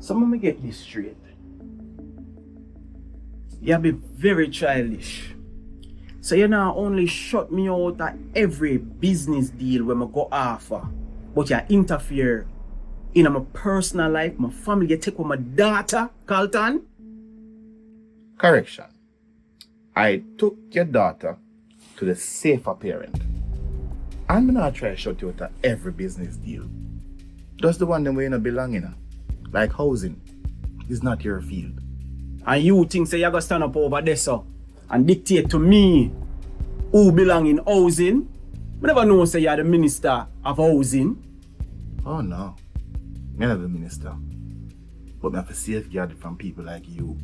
So let me get this straight. You be very childish. So you not only shut me out of every business deal when I go offer, but you interfere in my personal life, my family, you take with my daughter, Carlton. Correction. I took your daughter to the safer parent. I'm not trying to shut you out of every business deal. Just the one them where you not belong in. Like housing is not your field. And you think say you're gonna stand up over there, so, and dictate to me who belong in housing? I never know say you're the minister of housing. Oh no. I'm not the minister. But I have to safeguard it from people like you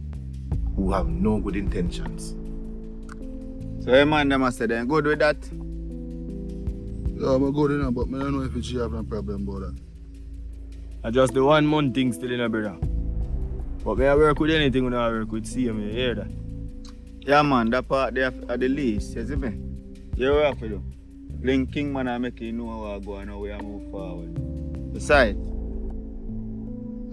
who have no good intentions. So your man them say they good with that? Yeah, I'm good enough, but I don't know if she have no problem about that. I just the 1 month thing still in a brother. But may I work with anything when I work with see me, you hear that? Yeah man, that part there at the least, you see me? You work with them. Link King man I make you know how I go and how we move forward. Besides,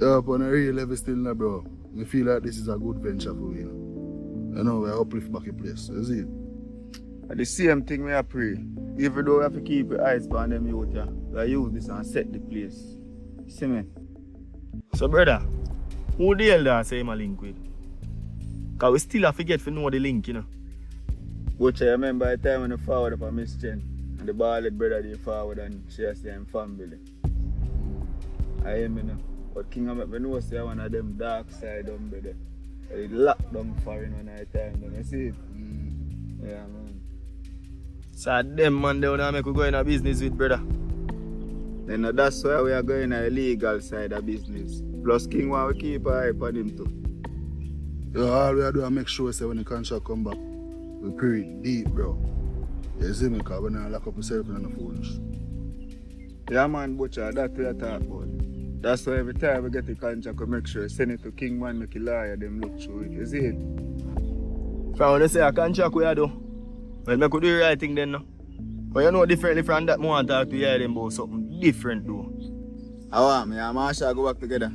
Yeah, but on a real level still now, bro. I feel like this is a good venture for me. You know, we uplift back a place. You see? at the same thing we I pray. Even though we have to keep your eyes on them youth, yeah, we use this and set the place. See me? So brother, who the hell that say my link with? Cause we still have to get to know the link, you know. But I remember the time when I forward up a Miss Jen and the ballet brother they forward and she has them family. I hear me now. But King of me know say one of them dark side down there. They lock down foreign when I time them. You see it? Yeah man. So them man they wanna make we go in a business with brother. Then that's why we are going a legal side of business. Plus King want to keep an eye on him too. Yeah, all we do is make sure say when the contract come back, we pray it deep, bro. You see me? Because we don't lock up yourself in the foolish. Yeah man, Butcher, that's what I talk about. That's why every time we get the contract, we make sure send it to King man, make a lawyer, them look through it. You see it? If I wanna say a contract we do, well me could do the right thing then no. But you know differently from that, I want to talk to you them about something different though. I want me and Marsha go back together.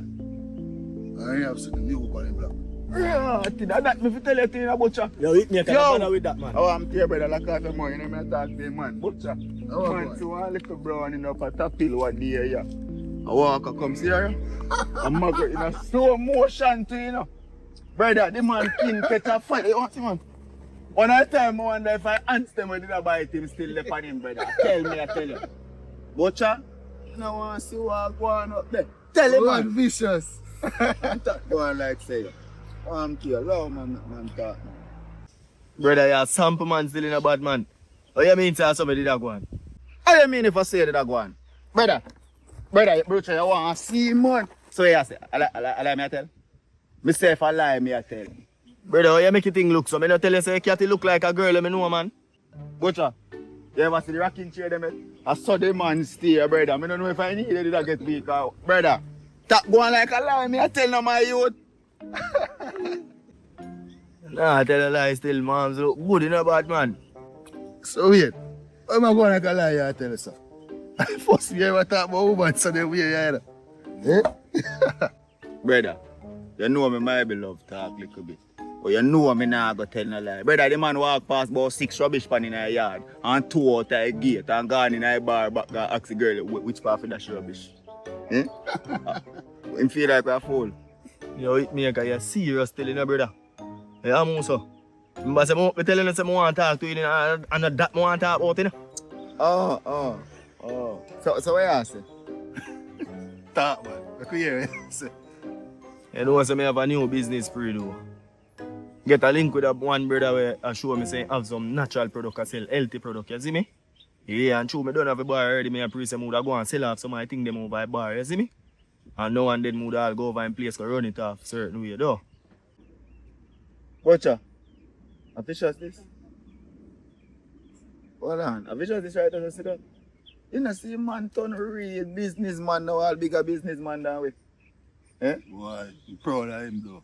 I ain't have seen the new one in black. Yeah, that me tell you thing about Butcher. Yo, hit me, I can't bother with that, man. I want to brother like that more, you know me I talk to him man. Butcher. Oh, Man, boy. so one little brown in up a top hill one day, yeah. I walk a come see her. I'm in a slow motion too, you know. Brother, the man king catch a fight. You want him, man? One time I wonder if I answer them when did I bite him still left on him, brother. Tell me, I tell you. Butcher, you don't want to see what going up there. Tell him, What man. vicious. I'm talking going like say. I'm kill, allow man talk. Brother, you're a sample man still in a bad man. What you mean to somebody that go on? How you mean if I say that I go on? Brother, Butcher, you want to see him, man? So yeah, say, allow me I tell. Me say if I lie, me I tell. Brother, how you make your thing look so? Me not tell you say you can't look like a girl, you know man. Butcher, you ever see the rocking chair them? I saw the man stay, brother. I don't know if I need it, did I get weak out. Brother, that going like a lie, me I tell no my youth. Nah, tell a lie still, moms look good in a bad man. So wait, why am I going like a liar? I tell you so. First we ever talk about woman, so then we hear that. Eh? Brother, you know me might be love talk a little bit. But you know me nah go tell no lie. Brother, the man walk past about 6 rubbish pan in a yard and 2 out of a gate and gone in a bar back and ask the girl which part of that rubbish. Eh? Him feel like a fool. Yo, it make you're serious still, you know, brother. Yeah, I'm also. But I tell you, I want to talk to you, and that I want to talk about, you know. Oh. So what you say? Talk, man. I could hear it. You know, so I have a new business for you, though. Get a link with that one brother where I show me saying have some natural product, I sell healthy product, you see me? Yeah, and true, me don't have a bar already, me and priest them would go and sell off some of the things them over a bar, you see me? And now and then would all go over in place to run it off certain way, though. Butcher, a vicious this? Hold on, a vicious this right there, sit down. You know, see man turn real businessman now, all bigger businessman than we. Eh? Boy, I'm proud of him though.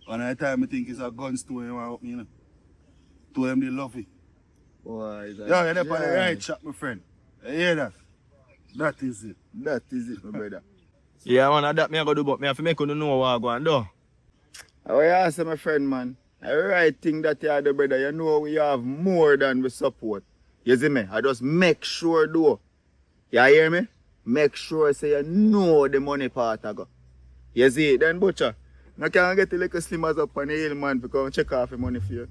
One of the time I think it's a gun store him out, you know. To him they love it. Boy, is that Yo, you're on the right shot, my friend. You hear that? That is it. That is it, my brother. Yeah, man, that me I go do, but me have to make you know what I go and do. I will ask my friend, man. The right thing that you do, brother, you know we have more than we support. You see me? I just make sure, though. You hear me? Make sure say you know the money part I go. You see it then, butcher? I can't get the little slimmers up on the hill, man, to come check off the money for you.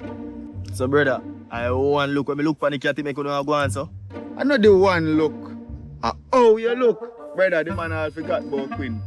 So, brother, I want look when me look for the cat to make you know go on, so. I know the one look. Oh, you look. Brother, the man all forgot about Quint.